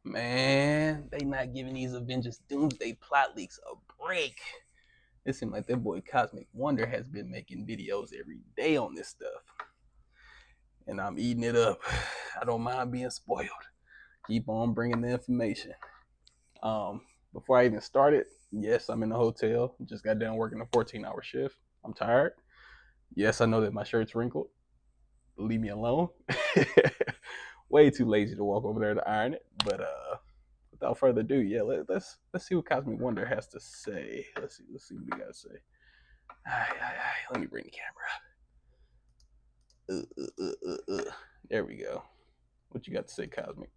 Man, they not giving these Avengers Doomsday plot leaks a break. It seems like that boy Cosmic Wonder has been making videos every day on this stuff. And I'm eating it up. I don't mind being spoiled. Keep on bringing the information. Before I even started, yes, I'm in the hotel. Just got done working a 14-hour shift. I'm tired. Yes, I know that my shirt's wrinkled. Leave me alone. Way too lazy to walk over there to iron it. But without further ado, yeah, let's see what Cosmic Wonder has to say. Let's see what he got to say. Let me bring the camera up. There we go. What you got to say, Cosmic?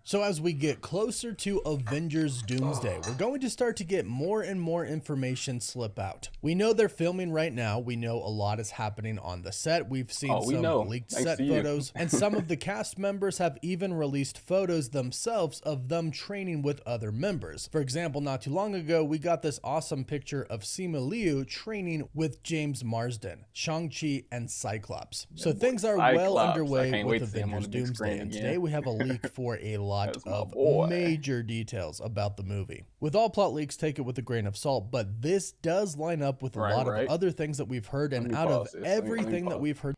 So as we get closer to Avengers Doomsday, we're going to start to get more and more information slip out. We know they're filming right now. We know a lot is happening on the set. We've seen some leaked set photos, and some of the cast members have even released photos themselves of them training with other members. For example, not too long ago, we got this awesome picture of Simu Liu training with James Marsden, Shang-Chi, and Cyclops. So things are well underway with Avengers Doomsday, and today we have a leak for a lot of major details about the movie. With all plot leaks, take it with a grain of salt, but this does line up with a lot of other things that we've heard, and out of everything that we've heard.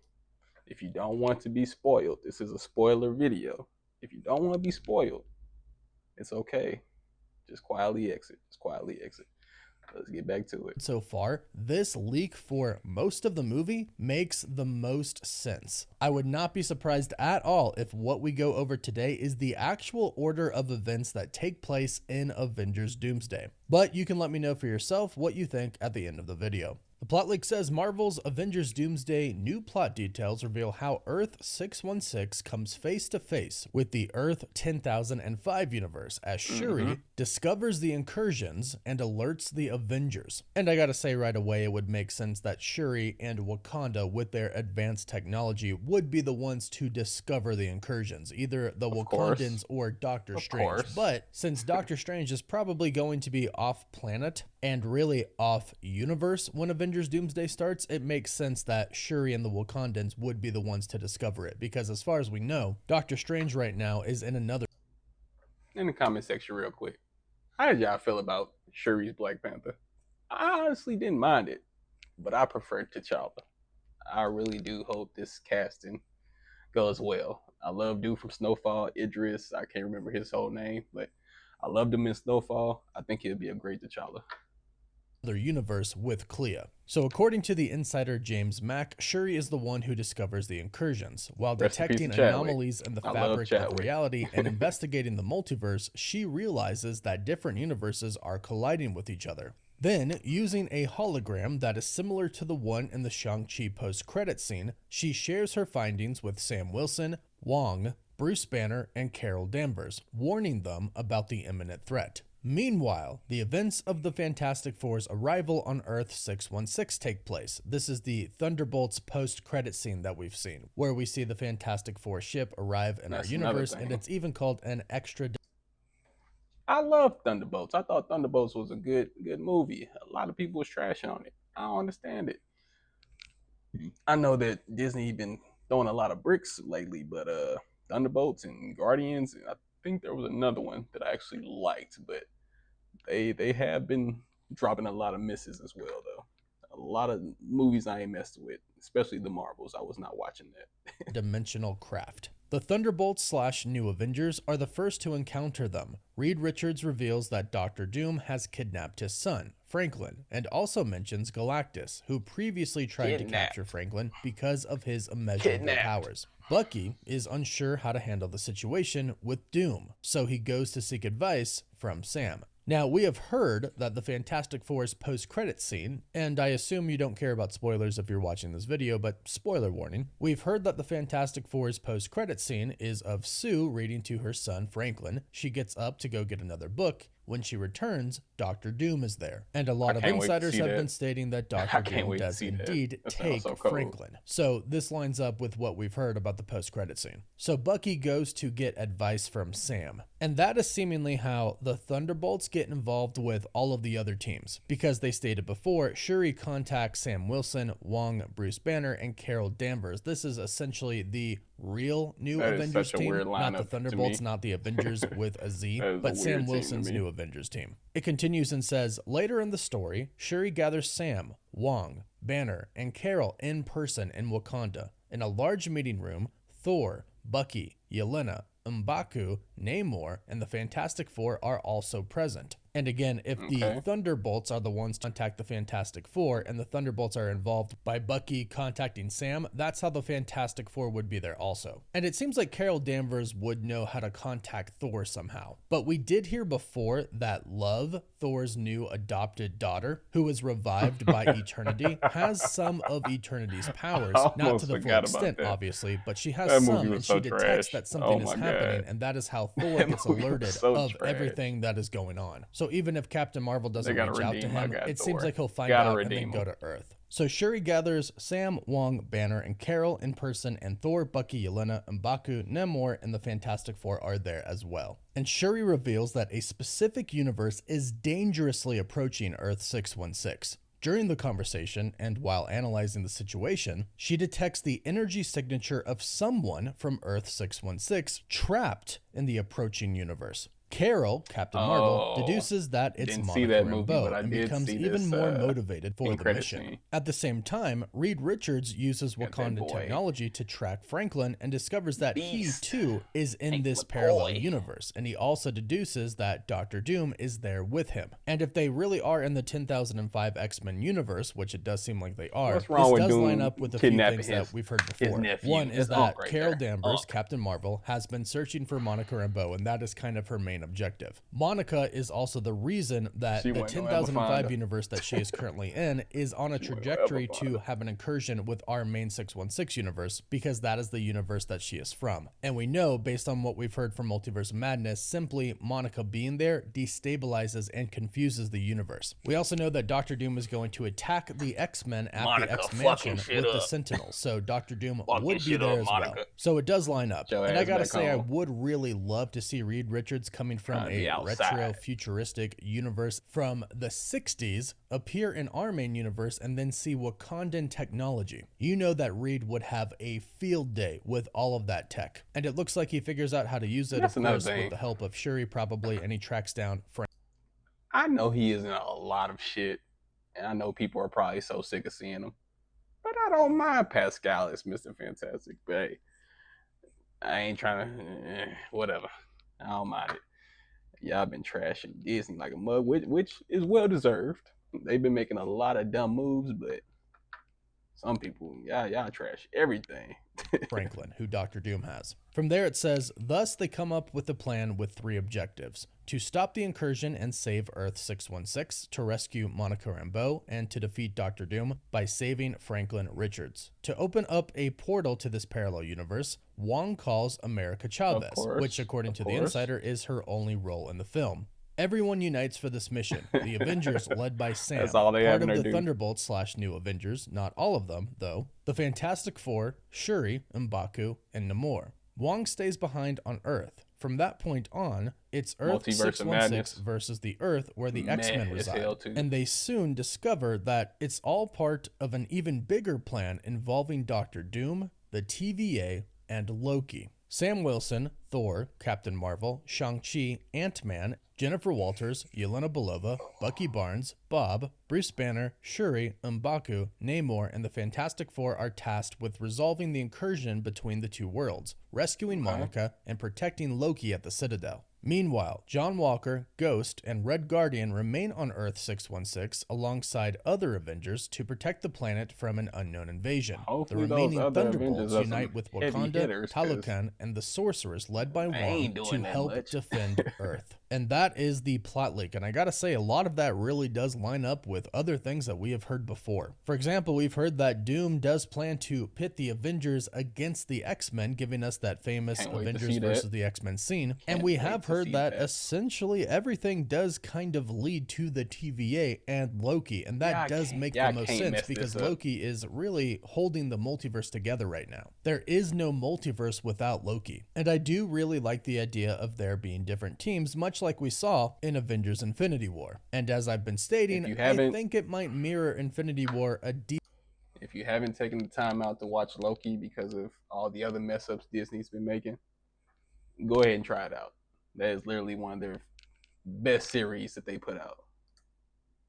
If you don't want to be spoiled, this is a spoiler video. If you don't want to be spoiled, it's okay. Just quietly exit. Let's get back to it. So far, this leak for most of the movie makes the most sense. I would not be surprised at all if what we go over today is the actual order of events that take place in Avengers Doomsday. But you can let me know for yourself what you think at the end of the video. The plot leak says Marvel's Avengers Doomsday new plot details reveal how Earth 616 comes face to face with the Earth 10005 universe as Shuri discovers the incursions and alerts the Avengers. And I gotta say right away, it would make sense that Shuri and Wakanda with their advanced technology would be the ones to discover the incursions, either the Wakandans or Doctor Strange. But since Doctor Strange is probably going to be off planet and really off universe when Avengers Doomsday starts, it makes sense that Shuri and the Wakandans would be the ones to discover it, because as far as we know, Doctor Strange right now is in another. In the comment section real quick, how did y'all feel about Shuri's Black Panther? I honestly didn't mind it, but I prefer T'Challa. I really do hope this casting goes well. I love dude from Snowfall, Idris. I can't remember his whole name, but I loved him in Snowfall. I think he'll be a great T'Challa. Universe with Clea. So according to the insider James Mack, Shuri is the one who discovers the incursions. While detecting anomalies in the fabric of reality and investigating the multiverse, she realizes that different universes are colliding with each other. Then, using a hologram that is similar to the one in the Shang-Chi post-credit scene, she shares her findings with Sam Wilson, Wong, Bruce Banner, and Carol Danvers, warning them about the imminent threat. Meanwhile, the events of the Fantastic Four's arrival on Earth 616 take place. This is the Thunderbolts post-credit scene that we've seen, where we see the Fantastic Four ship arrive in our universe, and it's even called an extra. I love Thunderbolts. I thought Thunderbolts was a good movie. A lot of people was trashing on it. I don't understand it. I know that Disney been throwing a lot of bricks lately, but Thunderbolts and Guardians, and I think there was another one that I actually liked, but they have been dropping a lot of misses as well, though. A lot of movies I ain't messed with, especially the Marvels. I was not watching that. Dimensional craft. The Thunderbolts / New Avengers are the first to encounter them. Reed Richards reveals that Doctor Doom has kidnapped his son, Franklin, and also mentions Galactus, who previously tried to capture Franklin because of his immeasurable powers. Bucky is unsure how to handle the situation with Doom, so he goes to seek advice from Sam. Now, we have heard that the Fantastic Four's post-credit scene, and I assume you don't care about spoilers if you're watching this video, but spoiler warning, we've heard that the Fantastic Four's post-credit scene is of Sue reading to her son Franklin. She gets up to go get another book. When she returns, Dr. Doom is there. And a lot of insiders have been stating that Dr. Doom does indeed take Franklin. So this lines up with what we've heard about the post-credit scene. So Bucky goes to get advice from Sam. And that is seemingly how the Thunderbolts get involved with all of the other teams. Because they stated before, Shuri contacts Sam Wilson, Wong, Bruce Banner, and Carol Danvers. This is essentially the real New That is Avengers such a team, weird not the lineup to Thunderbolts, me. not the Avengers with a Z, That is a but Sam weird team to Wilson's me. New Avengers team. It continues and says, later in the story, Shuri gathers Sam, Wong, Banner, and Carol in person in Wakanda. In a large meeting room, Thor, Bucky, Yelena, M'Baku, Namor, and the Fantastic Four are also present. And again, if the Okay. Thunderbolts are the ones to contact the Fantastic Four and the Thunderbolts are involved by Bucky contacting Sam, that's how the Fantastic Four would be there also. And it seems like Carol Danvers would know how to contact Thor somehow. But we did hear before that Love, Thor's new adopted daughter, who was revived by Eternity, has some of Eternity's powers, I not to almost the full forgot about extent, that. obviously, but she has That movie some, and was so she detects trash. that Oh something is my happening, god. and that is how Thor That gets movie was alerted so of trash. everything that is going on. So even if Captain Marvel They doesn't gotta reach out to redeem my him, guy it Thor. seems like he'll find Gotta out and then redeem go him. to Earth. So Shuri gathers Sam, Wong, Banner, and Carol in person, and Thor, Bucky, Yelena, M'Baku, Namor, and the Fantastic Four are there as well. And Shuri reveals that a specific universe is dangerously approaching Earth 616. During the conversation, and while analyzing the situation, she detects the energy signature of someone from Earth 616 trapped in the approaching universe. Carol, Captain Marvel, deduces that it's Didn't see Monica that movie, Rambeau but I and did becomes see even this, more motivated for end the credit mission. scene. At the same time, Reed Richards uses Got that Wakandan boy. technology to track Franklin and discovers that he Beast. too is in Hank this McCoy. parallel universe, and he also deduces that Doctor Doom is there with him. And if they really are in the 10,005 X-Men universe, which it does seem like they are, What's wrong this with does Doom line up with a few kidnapping things his- that we've heard his before. nephew, One is his that uncle right Carol there. Danvers, Uncle. Captain Marvel, has been searching for Monica Rambeau, and that is kind of her main objective. Monica is also the reason that She the won't ever find 10,005 her. universe that she is currently in is on a She won't ever trajectory find to her. have an incursion with our main 616 universe, because that is the universe that she is from. And we know, based on what we've heard from Multiverse Madness, simply Monica being there destabilizes and confuses the universe. We also know that Doctor Doom is going to attack the X-Men at Monica, the X fucking Mansion shit with the up. Sentinels, so Doctor Doom Fucking would be shit there up, as well. Monica. So it does line up. Get your And I ass gotta back say, I home. would really love to see Reed Richards coming from Trying to be a outside. retro futuristic universe from the 60s appear in our main universe and then see Wakandan technology. You know that Reed would have a field day with all of that tech. And it looks like he figures out how to use it, That's of another course, thing. with the help of Shuri probably, and he tracks down Frank. I know he is in a lot of shit, and I know people are probably so sick of seeing him. But I don't mind Pascal as Mr. Fantastic. But hey, I ain't trying to, whatever. I don't mind it. Y'all been trashing Disney like a mug, which is well deserved. They've been making a lot of dumb moves, but some people, y'all trash everything. Franklin, who Doctor Doom has. From there it says, thus they come up with a plan with 3 objectives: to stop the incursion and save Earth 616, to rescue Monica Rambeau, and to defeat Doctor Doom by saving Franklin Richards. To open up a portal to this parallel universe, Wong calls America Chavez, course, which according to the course. insider is her only role in the film. Everyone unites for this mission. The Avengers, led by Sam, That's all they part having of her the do. Thunderbolts / New Avengers, not all of them, though. The Fantastic Four, Shuri, M'Baku, and Namor. Wong stays behind on Earth. From that point on, it's Earth Multiverse of Madness. 616 versus the Earth where the X-Men Meh as hell, reside. too. And they soon discover that it's all part of an even bigger plan involving Doctor Doom, the TVA, and Loki. Sam Wilson, Thor, Captain Marvel, Shang-Chi, Ant-Man, Jennifer Walters, Yelena Belova, Bucky Barnes, Bob, Bruce Banner, Shuri, M'Baku, Namor, and the Fantastic Four are tasked with resolving the incursion between the 2 worlds, rescuing Monica, and protecting Loki at the Citadel. Meanwhile, John Walker, Ghost, and Red Guardian remain on Earth 616 alongside other Avengers to protect the planet from an unknown invasion. Hopefully The those remaining other Thunderbolts Avengers are unite some with heavy Wakanda, hitters, 'cause Talokan, and the Sorcerers led by they Wong ain't to doing that help much. defend Earth. And that is the plot leak, and I gotta say, a lot of that really does line up with other things that we have heard before. For example, we've heard that Doom does plan to pit the Avengers against the X-Men, giving us that famous Can't wait to Avengers see that. versus the X-Men scene. And Can't we wait have to heard see that that. essentially everything does kind of lead to the TVA and Loki, and that Y'all does can't- make y'all the most can't sense mess because this up. Loki is really holding the multiverse together right now. There is no multiverse without Loki. And I do really like the idea of there being different teams, much like we saw in Avengers Infinity War. And as I've been stating, If you I haven't- think it might mirror Infinity War a If you haven't taken the time out to watch Loki because of all the other mess ups Disney's been making, go ahead and try it out. That is literally one of their best series that they put out.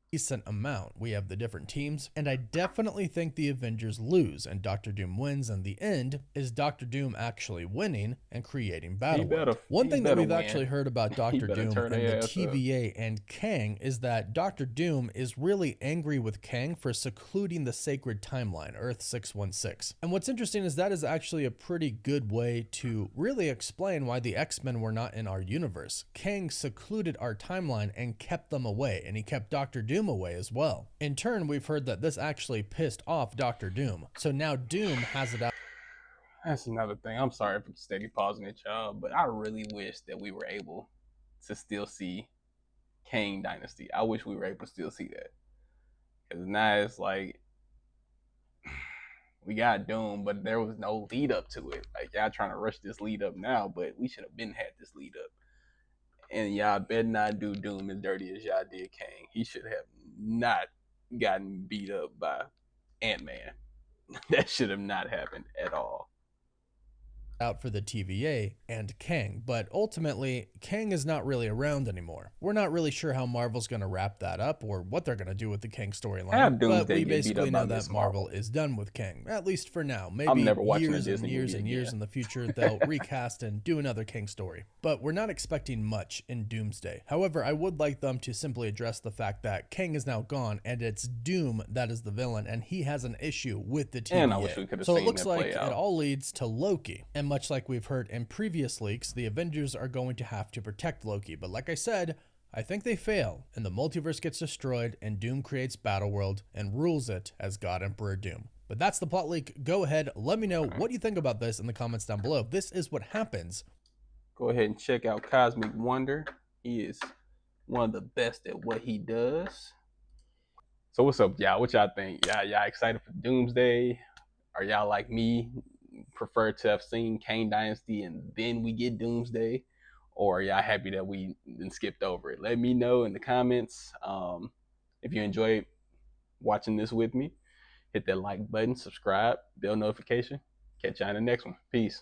Decent amount. We have the different teams, and I definitely think the Avengers lose and Doctor Doom wins, and the end is Doctor Doom actually winning and creating Battleworld. One thing that we've actually heard about He Doctor better Doom turn in the their ass up. TVA and Kang is that Doctor Doom is really angry with Kang for secluding the sacred timeline, Earth 616. And what's interesting is that is actually a pretty good way to really explain why the X-Men were not in our universe. Kang secluded our timeline and kept them away, and he kept Doctor Doom away as well. In turn, we've heard that this actually pissed off Doctor Doom. So now Doom has it out. That's another thing. I'm sorry for steady pausing at y'all, but I really wish that we were able to still see Kang Dynasty. I wish we were able to still see that. Because now it's like we got Doom, but there was no lead up to it. Like y'all trying to rush this lead up now, but we should have been had this lead up. And y'all better not do Doom as dirty as y'all did Kang. He should have not gotten beat up by Ant-Man. That should have not happened at all. Out for the TVA and Kang, but ultimately, Kang is not really around anymore. We're not really sure how Marvel's going to wrap that up or what they're going to do with the Kang storyline, but we basically know that Marvel is done with Kang, at least for now. Maybe years and years and years in the future, they'll recast and do another Kang story. But we're not expecting much in Doomsday. However, I would like them to simply address the fact that Kang is now gone and it's Doom that is the villain, and he has an issue with the TVA. And I wish we could have so seen it looks that like play out. It all leads to Loki. And much like we've heard in previous leaks, the Avengers are going to have to protect Loki. But like I said, I think they fail, and the multiverse gets destroyed, and Doom creates Battleworld and rules it as God Emperor Doom. But that's the plot leak. Go ahead, let me know what you think about this in the comments down below. This is what happens. Go ahead and check out Cosmic Wonder. He is one of the best at what he does. So what's up, y'all? What y'all think? Y'all excited for Doomsday? Are y'all like me, prefer to have seen Kang Dynasty and then we get Doomsday? Or are y'all happy that we then skipped over it? Let me know in the comments. If you enjoyed watching this with me, hit that like button, subscribe, bell notification. Catch y'all in the next one. Peace.